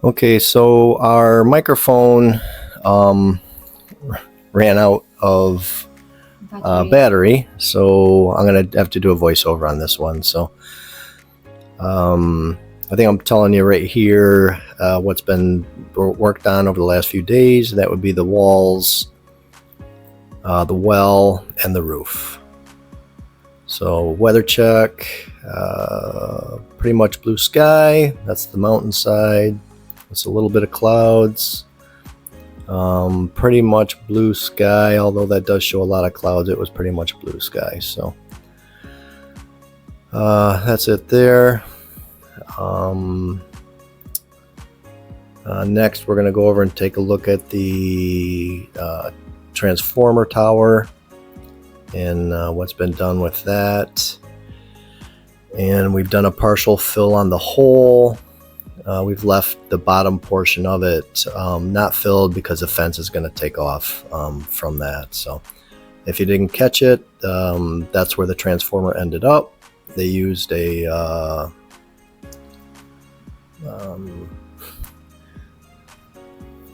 Okay, so our microphone um, ran out of battery, so I'm gonna have to do a voiceover on this one. So I think I'm telling you right here what's been worked on over the last few days. That would be the walls, the well, and the roof. So weather check, pretty much blue sky. That's the mountainside. It's a little bit of clouds. Pretty much blue sky, although that does show a lot of clouds. It was pretty much blue sky. So that's it there. Next, we're going to go over and take a look at the transformer tower and what's been done with that. And we've done a partial fill on the hole. We've left the bottom portion of it not filled because the fence is going to take off from that. So if you didn't catch it, that's where the transformer ended up. They used a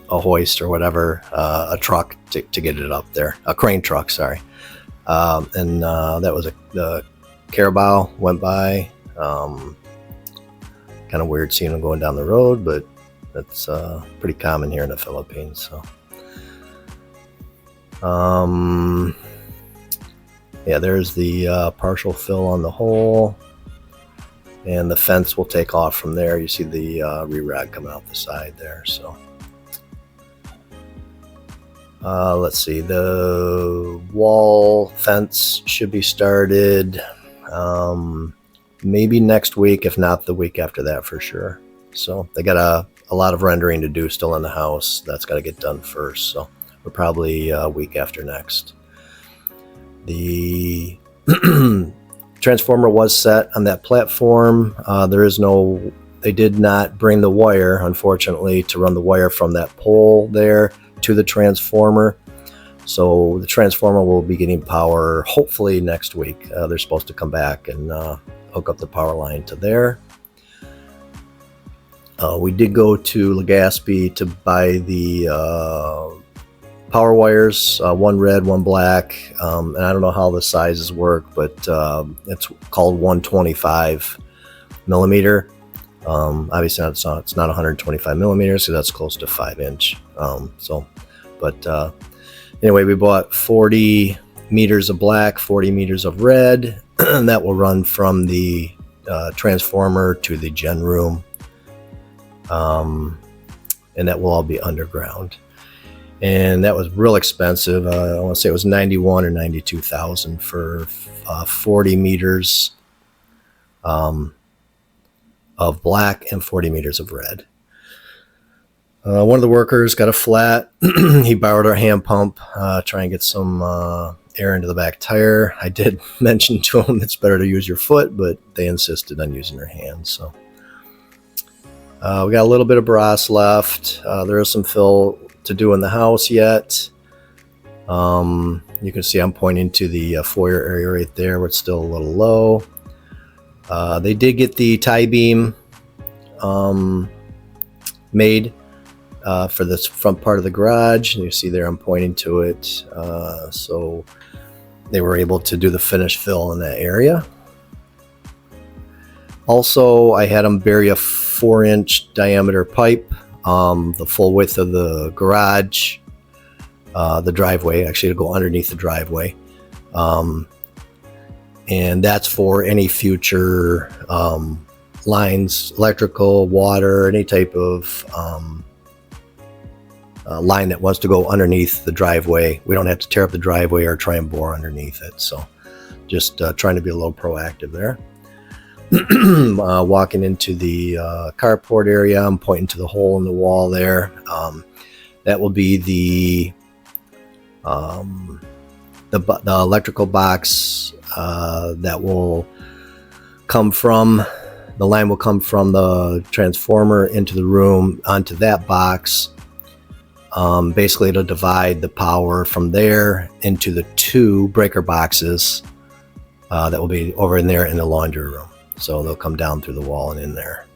hoist or whatever, a truck to get it up there, a crane truck, sorry. And that was the carabao went by. Kind of weird seeing them going down the road, but that's pretty common here in the Philippines. So, yeah, there's the partial fill on the hole, and the fence will take off from there. You see the re-rag coming out the side there. So, let's see, the wall fence should be started. Maybe next week, if not the week after that for sure. So they got a lot of rendering to do still in the house. That's got to get done first. So we're probably a week after next. The transformer was set on that platform. They did not bring the wire, unfortunately, to run the wire from that pole there to the transformer. So the transformer will be getting power hopefully next week. They're supposed to come back and hook up the power line to there. We did go to Legazpi to buy the power wires, one red, one black, and I don't know how the sizes work, but it's called 125 millimeter. Obviously it's not 125 millimeters, so that's close to 5-inch. Anyway, we bought 40 meters of black, 40 meters of red, and that will run from the transformer to the gen room. And that will all be underground. And that was real expensive. I want to say it was 91 or 92,000 for 40 meters of black and 40 meters of red. One of the workers got a flat. He borrowed our hand pump, try and get some air into the back tire. I did mention to him it's better to use your foot, but they insisted on using their hands. So we got a little bit of brass left. There is some fill to do in the house yet. You can see I'm pointing to the foyer area right there, where it's still a little low. They did get the tie beam made for this front part of the garage. You see there I'm pointing to it. So they were able to do the finish fill in that area. Also, I had them bury a 4-inch diameter pipe, the full width of the garage, the driveway, actually to go underneath the driveway. And that's for any future lines, electrical, water, any type of line that wants to go underneath the driveway. We don't have to tear up the driveway or try and bore underneath it. So just trying to be a little proactive there. Walking into the carport area, I'm pointing to the hole in the wall there. That will be the electrical box that will come from, the line will come from the transformer into the room onto that box. Basically, it'll divide the power from there into the 2 breaker boxes that will be over in there in the laundry room. So they'll come down through the wall and in there.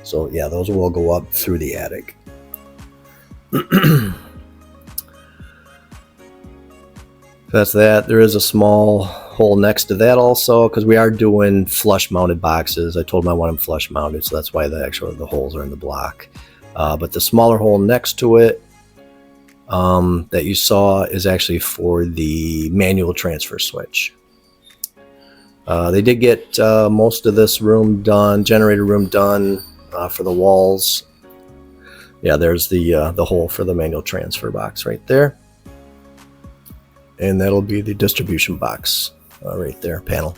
So yeah, those will go up through the attic. That's that. There is a small hole next to that also, because we are doing flush mounted boxes. I told them I want them flush mounted, so that's why the holes are in the block. But the smaller hole next to it that you saw is actually for the manual transfer switch. They did get most of this room done, generator room done for the walls. Yeah, there's the hole for the manual transfer box right there. And that'll be the distribution box right there, panel.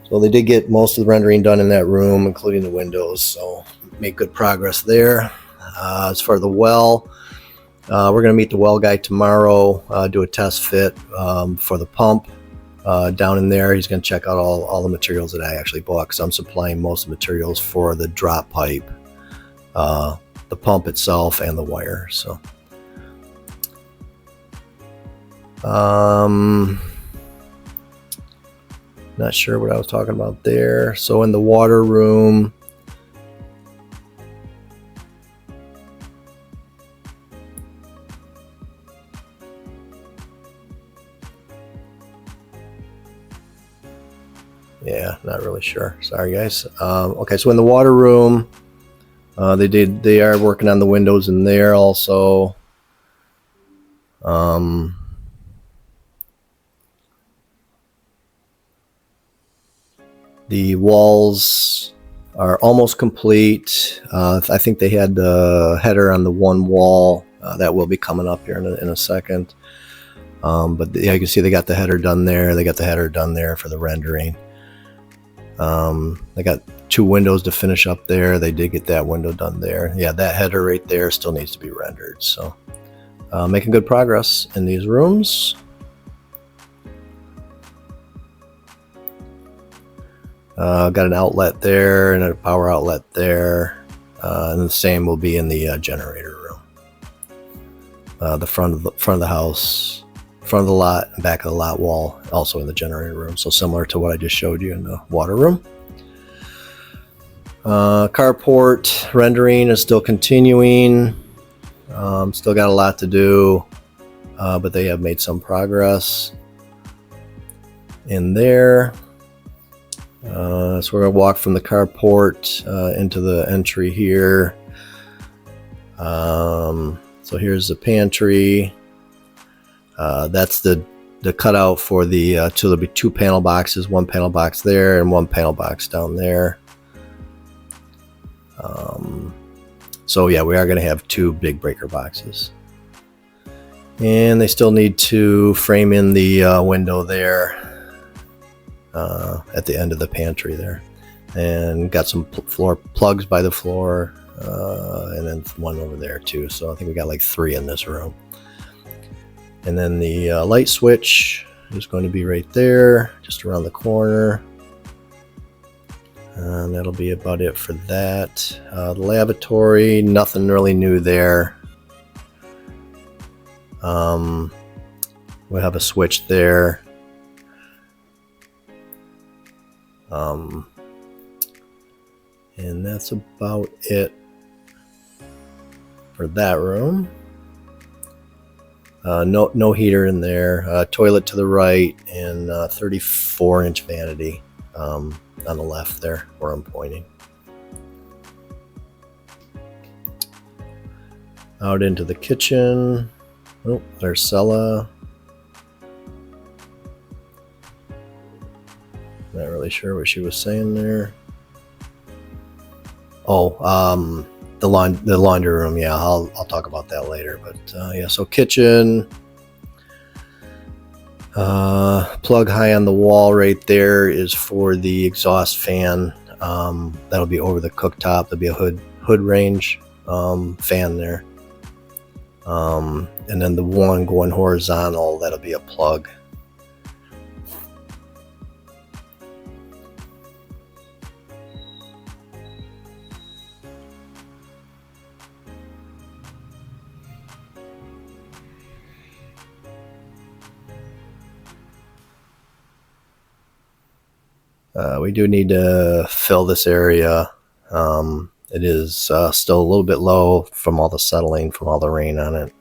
So they did get most of the rendering done in that room, including the windows, so make good progress there. As far as the well, we're going to meet the well guy tomorrow, do a test fit for the pump down in there. He's going to check out all the materials that I actually bought, because I'm supplying most of the materials for the drop pipe, the pump itself, and the wire. So not sure what I was talking about there. So in the water room, yeah, not really sure. Sorry, guys. Okay, so in the water room, they are working on the windows in there also. The walls are almost complete. I think they had the header on the one wall that will be coming up here in a second. But yeah, you can see they got the header done there. They got the header done there for the rendering. They got 2 windows to finish up there. They did get that window done there. Yeah, that header right there still needs to be rendered. So making good progress in these rooms. Got an outlet there and a power outlet there, and the same will be in the generator room. The front of the house, front of the lot, and back of the lot wall, also in the generator room. So similar to what I just showed you in the water room. Carport rendering is still continuing. Still got a lot to do, but they have made some progress in there. So we're going to walk from the carport into the entry here. So here's the pantry. That's the cutout for the there'll be 2 panel boxes, 1 panel box there and 1 panel box down there. So yeah, we are going to have 2 big breaker boxes. And they still need to frame in the window there at the end of the pantry there. And got some floor plugs by the floor, and then 1 over there too. So I think we got like 3 in this room. And then the light switch is going to be right there, just around the corner. And that'll be about it for that. The lavatory, nothing really new there. We'll have a switch there. And that's about it for that room. No heater in there. Toilet to the right, and 34-inch vanity on the left there where I'm pointing. Out into the kitchen. Oh, there's Sella. Not really sure what she was saying there. Oh, the laundry room. Yeah, I'll talk about that later. But yeah, so kitchen. Plug high on the wall right there is for the exhaust fan. That'll be over the cooktop. There'll be a hood range fan there. And then the one going horizontal, that'll be a plug. We do need to fill this area It is still a little bit low from all the settling, from all the rain on it.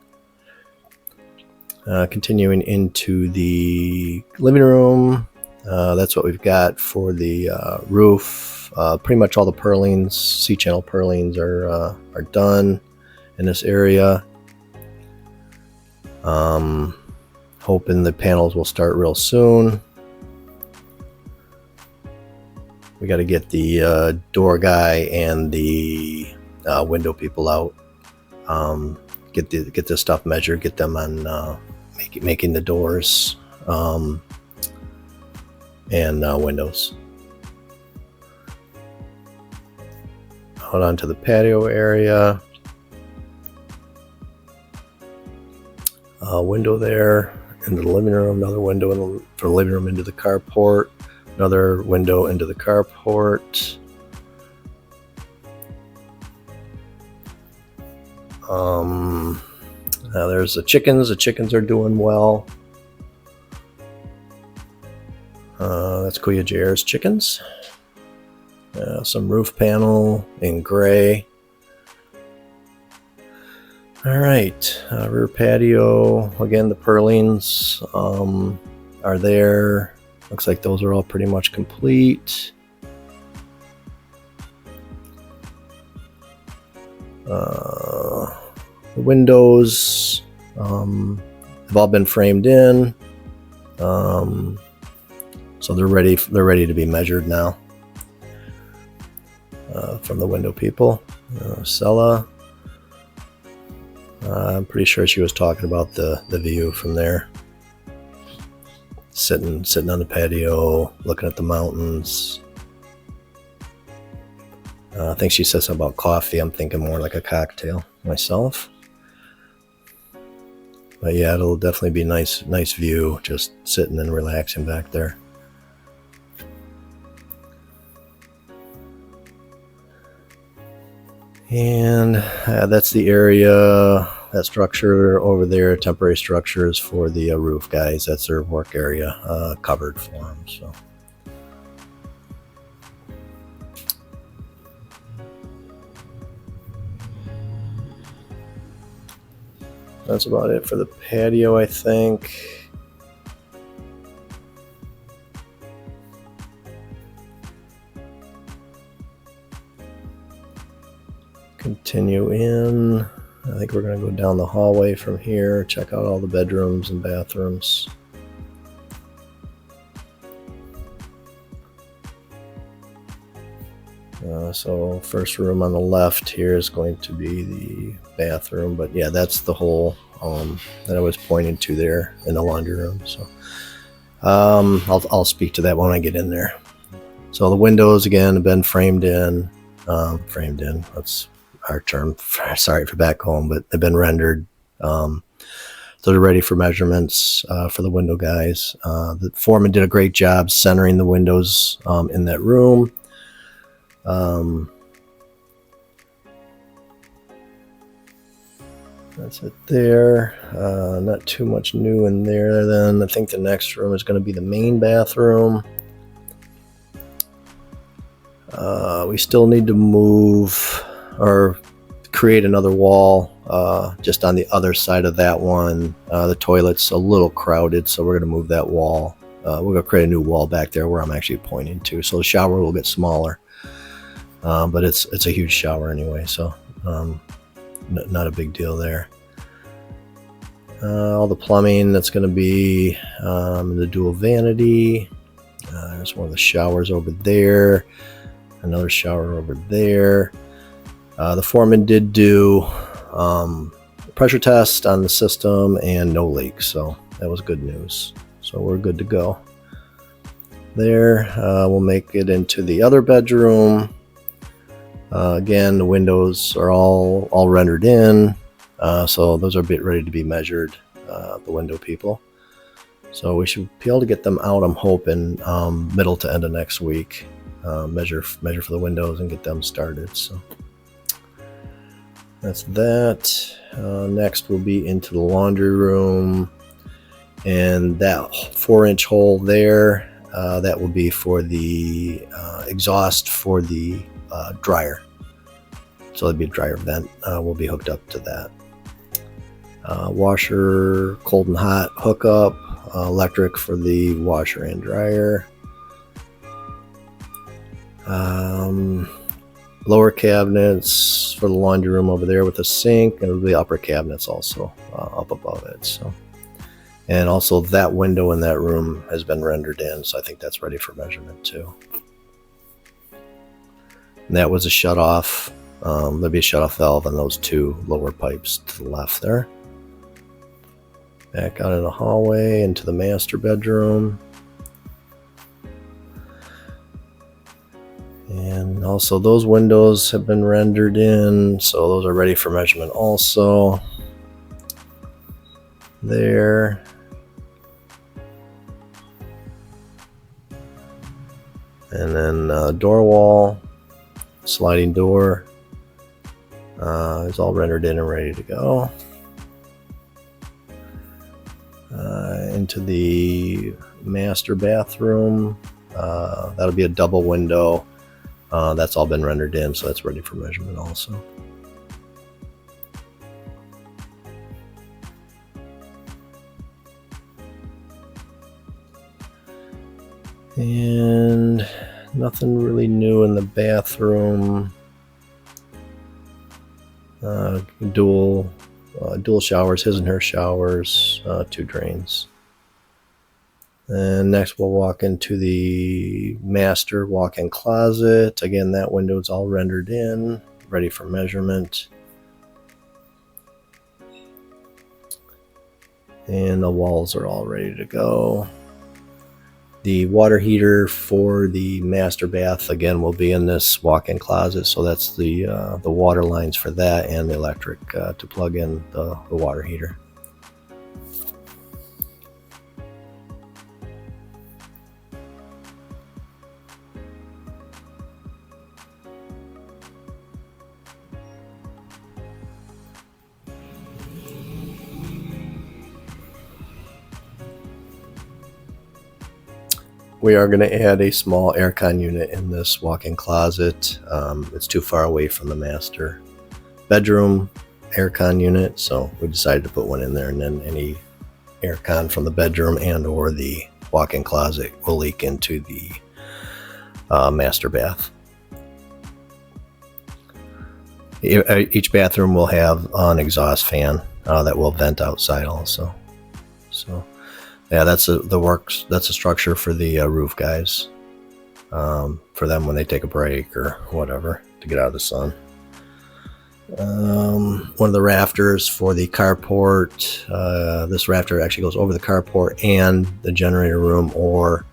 Continuing into the living room, that's what we've got for the roof. Pretty much all the purlins, C-channel purlins are done in this area. Hoping the panels will start real soon. We got to get the door guy and the window people out. Get this stuff measured. Get them on making the doors and windows. Out onto the patio area. Window there into the living room. Another window from the living room into the carport. Another window into the carport. There's the chickens. The chickens are doing well. That's Kuya JR's chickens. Some roof panel in gray. All right, rear patio. Again, the purlins are there. Looks like those are all pretty much complete. The windows have all been framed in, so they're ready to be measured now from the window people. Sella, I'm pretty sure she was talking about the view from there. Sitting on the patio, looking at the mountains. I think she said something about coffee. I'm thinking more like a cocktail myself. But yeah, it'll definitely be nice view, just sitting and relaxing back there. And that's the area, that structure over there, temporary structures for the roof guys. That's their work area, covered for them. So. That's about it for the patio, I think. Continue in. I think we're going to go down the hallway from here, check out all the bedrooms and bathrooms. So first room on the left here is going to be the bathroom, but yeah, that's the hole that I was pointing to there in the laundry room. So I'll speak to that when I get in there. So the windows again have been framed in. That's our term. Sorry for back home, but they've been rendered. So they're ready for measurements for the window guys. The foreman did a great job centering the windows in that room. That's it there. Not too much new in there. Then I think the next room is going to be the main bathroom. We still need to move or create another wall just on the other side of that one. The toilet's a little crowded, so we're going to move that wall. We're going to create a new wall back there where I'm actually pointing to. So the shower will get smaller. But it's a huge shower anyway, so not a big deal there. All the plumbing that's going to be the dual vanity. There's one of the showers over there, another shower over there. The foreman did do pressure test on the system and no leaks, so that was good news. So we're good to go there. We'll make it into the other bedroom. Again, the windows are all rendered in, so those are a bit ready to be measured, the window people. So we should be able to get them out, I'm hoping, middle to end of next week. Measure for the windows and get them started. So that's that. Next we'll be into the laundry room, and that 4-inch hole there, that will be for the exhaust for the dryer. So there'll be a dryer vent will be hooked up to that. Washer, cold and hot hookup, electric for the washer and dryer. Lower cabinets for the laundry room over there with a sink, and the upper cabinets also up above it. So, and also that window in that room has been rendered in, so I think that's ready for measurement too. And that was a shut off. There'll be a shut off valve on those two lower pipes to the left there. Back out in the hallway into the master bedroom. And also those windows have been rendered in, so those are ready for measurement also. There. And then door wall, sliding door is all rendered in and ready to go. Into the master bathroom, that'll be a double window. That's all been rendered in, so that's ready for measurement also. And nothing really new in the bathroom. Dual showers, his and her showers, 2 drains. And next we'll walk into the master walk-in closet. Again, that window is all rendered in, ready for measurement. And the walls are all ready to go. The water heater for the master bath, again, will be in this walk-in closet. So that's the water lines for that and the electric to plug in the water heater. We are going to add a small aircon unit in this walk-in closet. It's too far away from the master bedroom aircon unit, so we decided to put one in there, and then any aircon from the bedroom and or the walk-in closet will leak into the master bath. Each bathroom will have an exhaust fan that will vent outside also. So yeah, that's a structure for the roof guys, for them when they take a break or whatever to get out of the sun. One of the rafters for the carport. This rafter actually goes over the carport and the generator room or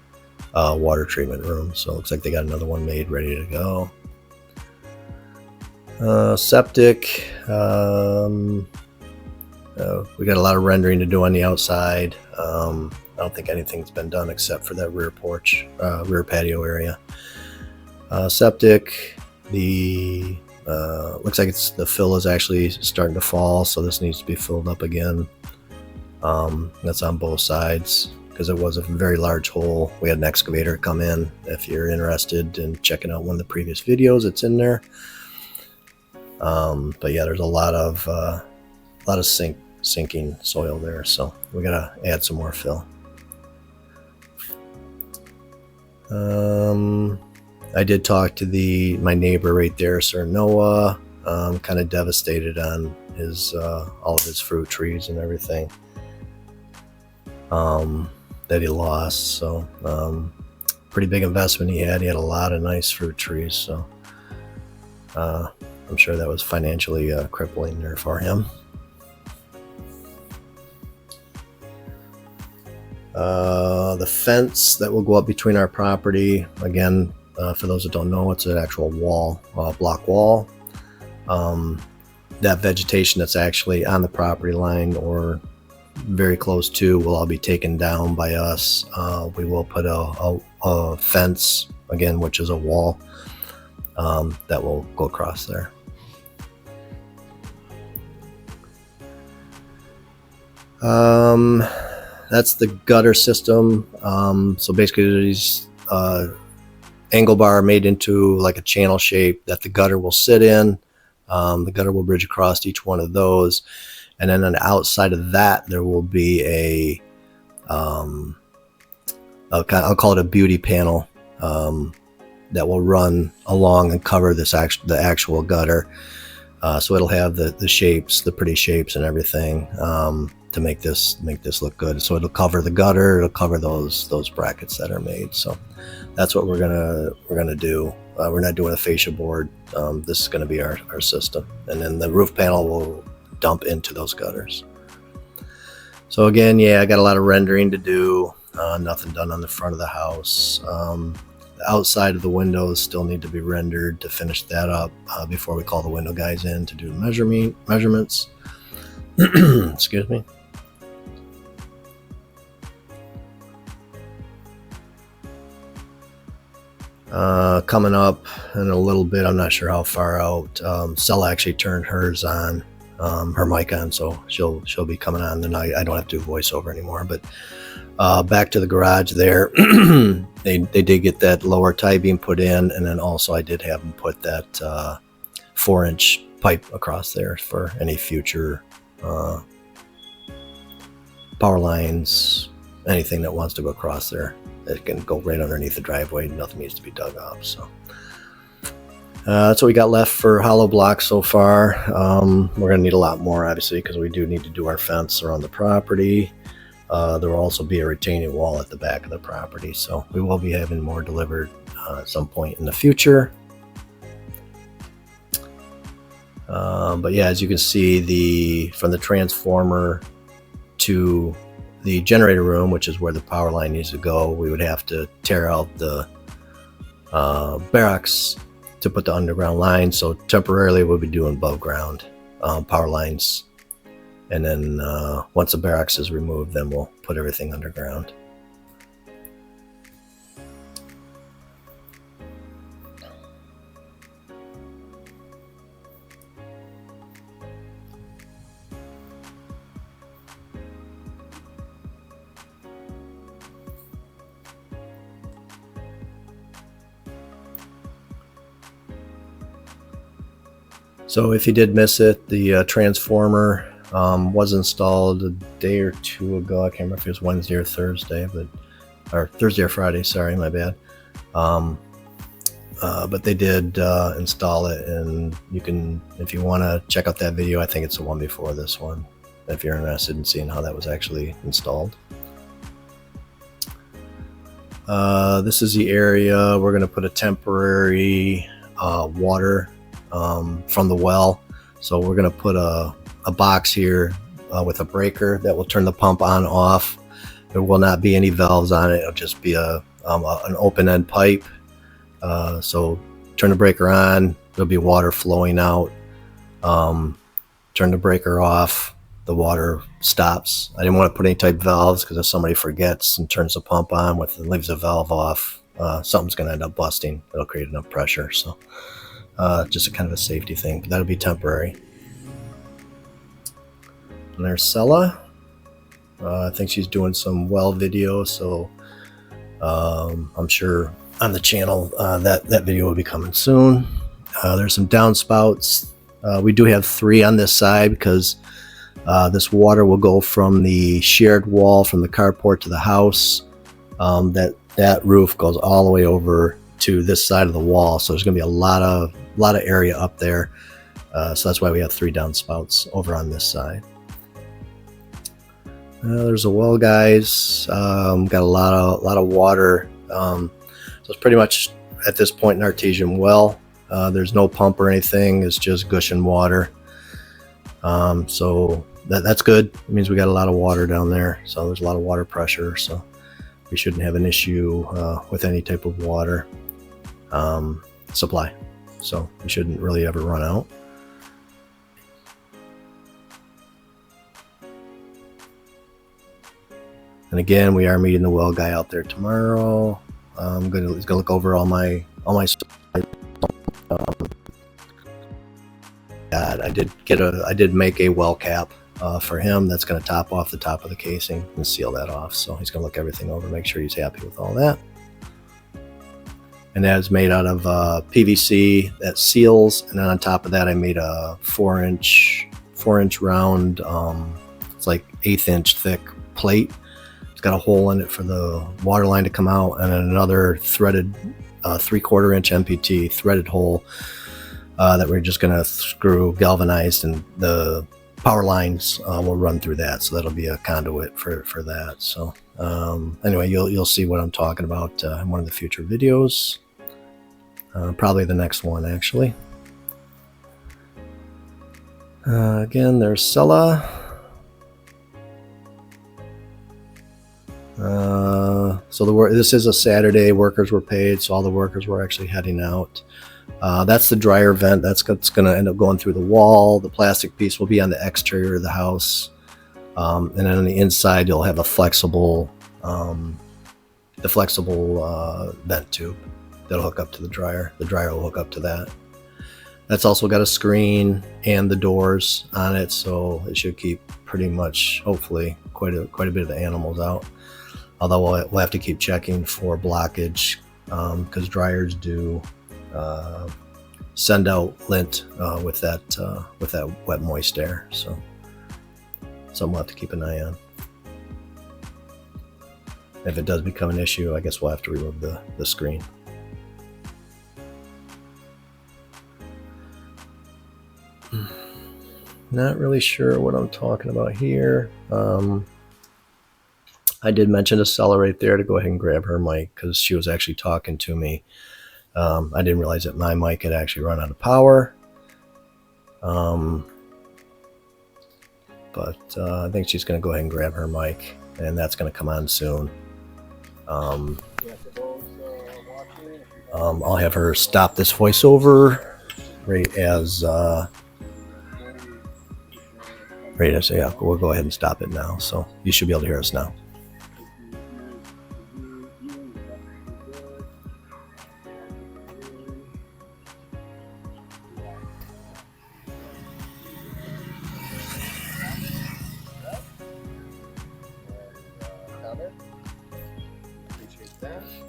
water treatment room. So it looks like they got another one made ready to go. Septic. We got a lot of rendering to do on the outside. I don't think anything's been done except for that rear porch, rear patio area. Septic, looks like the fill is actually starting to fall, so this needs to be filled up again. That's on both sides because it was a very large hole. We had an excavator come in. If you're interested in checking out one of the previous videos, it's in there. But yeah, there's a lot of sinking soil there, so we gotta add some more fill. I did talk to my neighbor right there, Sir Noah. Kind of devastated on all of his fruit trees and everything that he lost. So pretty big investment he had. He had a lot of nice fruit trees, so I'm sure that was financially crippling there for him. The fence that will go up between our property, again, for those that don't know, it's an actual wall, block wall. That vegetation that's actually on the property line or very close to will all be taken down by us. We will put a fence, again, which is a wall, that will go across there. That's the gutter system. So basically there's angle bar made into like a channel shape that the gutter will sit in. The gutter will bridge across each one of those. And then on the outside of that, there will be I'll call it a beauty panel that will run along and cover the actual gutter. So it'll have the shapes, the pretty shapes and everything to make this look good. So it'll cover the gutter, it'll cover those brackets that are made. So that's what we're gonna do. We're not doing a fascia board. This is gonna be our system, and then the roof panel will dump into those gutters. So again, yeah, I got a lot of rendering to do. Nothing done on the front of the house. The outside of the windows still need to be rendered to finish that up before we call the window guys in to do measurements. Excuse me. Coming up in a little bit, I'm not sure how far out. Stella actually turned hers on, her mic on, so she'll be coming on tonight. I don't have to do voiceover anymore. But back to the garage there, they did get that lower tie beam put in, and then also I did have them put that 4-inch pipe across there for any future power lines, anything that wants to go across there. It can go right underneath the driveway. Nothing needs to be dug up. So that's what we got left for hollow blocks so far. We're going to need a lot more, obviously, because we do need to do our fence around the property. There will also be a retaining wall at the back of the property. So we will be having more delivered at some point in the future. But yeah, as you can see, from the transformer to the generator room, which is where the power line needs to go, we would have to tear out the barracks to put the underground line. So temporarily we'll be doing above ground power lines, and then once the barracks is removed, then we'll put everything underground. So if you did miss it, the transformer was installed a day or two ago. I can't remember if it was Wednesday or Thursday, or Thursday or Friday. Sorry, my bad. But they did install it, and you can, if you want to check out that video, I think it's the one before this one, if you're interested in seeing how that was actually installed. This is the area we're going to put a temporary water from the well. So we're going to put a box here with a breaker that will turn the pump on off. There will not be any valves on it. It'll just be an open end pipe. So turn the breaker on, there'll be water flowing out. Turn the breaker off, the water stops. I didn't want to put any type of valves because if somebody forgets and turns the pump on and leaves the valve off, something's going to end up busting. It'll create enough pressure. So just a kind of a safety thing, but that'll be temporary. And there's Sella. I think she's doing some well video, so I'm sure on the channel that video will be coming soon. There's some downspouts. We do have 3 on this side because this water will go from the shared wall from the carport to the house. That roof goes all the way over to this side of the wall, so there's going to be a lot of area up there. So that's why we have 3 downspouts over on this side. There's a well, guys. Got a lot of water. So it's pretty much at this point an artesian well. There's no pump or anything. It's just gushing water. So that's good. It means we got a lot of water down there. So there's a lot of water pressure. So we shouldn't have an issue with any type of water supply. So we shouldn't really ever run out. And again, we are meeting the well guy out there tomorrow. He's gonna look over all my I did make a well cap for him that's going to top off the top of the casing and seal that off. So he's going to look everything over, make sure he's happy with all that. and that is made out of PVC that seals. And then on top of that, I made a 4-inch round, it's like 1/8 inch thick plate. It's got a hole in it for the water line to come out, and then another threaded 3/4 inch MPT threaded hole that we're just going to screw galvanized, and the power lines will run through that. So that'll be a conduit for that. So anyway, you'll see what I'm talking about in one of the future videos. Probably the next one, actually. Again, there's Sella. So this is a Saturday. Workers were paid, so all the workers were actually heading out. That's the dryer vent. That's going to end up going through the wall. The plastic piece will be on the exterior of the house, and then on the inside you'll have a flexible, vent tube that'll hook up to the dryer. The dryer will hook up to that. That's also got a screen and the doors on it, so it should keep pretty much, hopefully, quite a bit of the animals out. Although we'll have to keep checking for blockage, because dryers do send out lint with that wet moist air. So something we'll have to keep an eye on. If it does become an issue, I guess we'll have to remove the screen. Not really sure what I'm talking about here. I did mention to Stella right there to go ahead and grab her mic, because she was actually talking to me. I didn't realize that my mic had actually run out of power. But I think she's going to go ahead and grab her mic, and that's going to come on soon. I'll have her stop this voiceover right as yeah, we'll go ahead and stop it now. So you should be able to hear us now.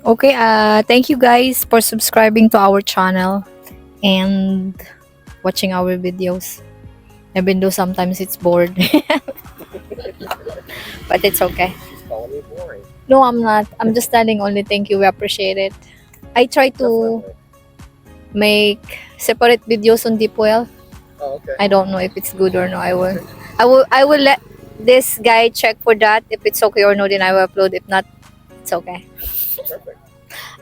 Okay, thank you guys for subscribing to our channel and watching our videos. Even though sometimes it's bored. But it's okay. She's calling me boring. No, I'm not. I'm just telling only thank you. We appreciate it. I try to make separate videos on Deep Well. Oh, okay. I don't know if it's good or no. I will let this guy check for that. If it's okay or no, then I will upload. If not, it's okay. Perfect.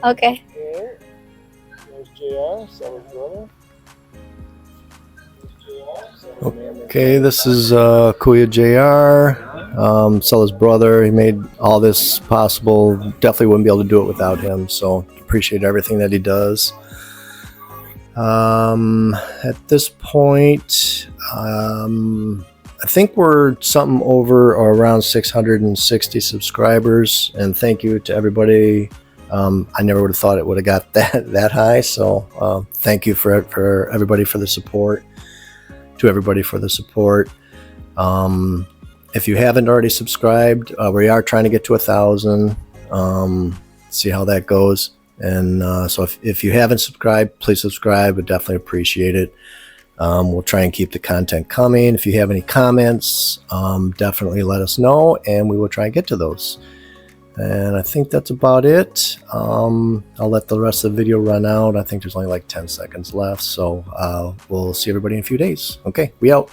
Okay. There's JR, Stella's brother. Okay, this is Kuya JR, Stella's brother. He made all this possible. Definitely wouldn't be able to do it without him, so appreciate everything that he does. At this point, I think we're something over or around 660 subscribers, and thank you to everybody. I never would have thought it would have got that high, so thank you for everybody for the support. To everybody for the support. If you haven't already subscribed, we are trying to get to 1,000. See how that goes. And so if you haven't subscribed, please subscribe. Would definitely appreciate it. We'll try and keep the content coming. If you have any comments, definitely let us know, and we will try and get to those. And I think that's about it. I'll let the rest of the video run out. I think there's only like 10 seconds left. So we'll see everybody in a few days. Okay, we out.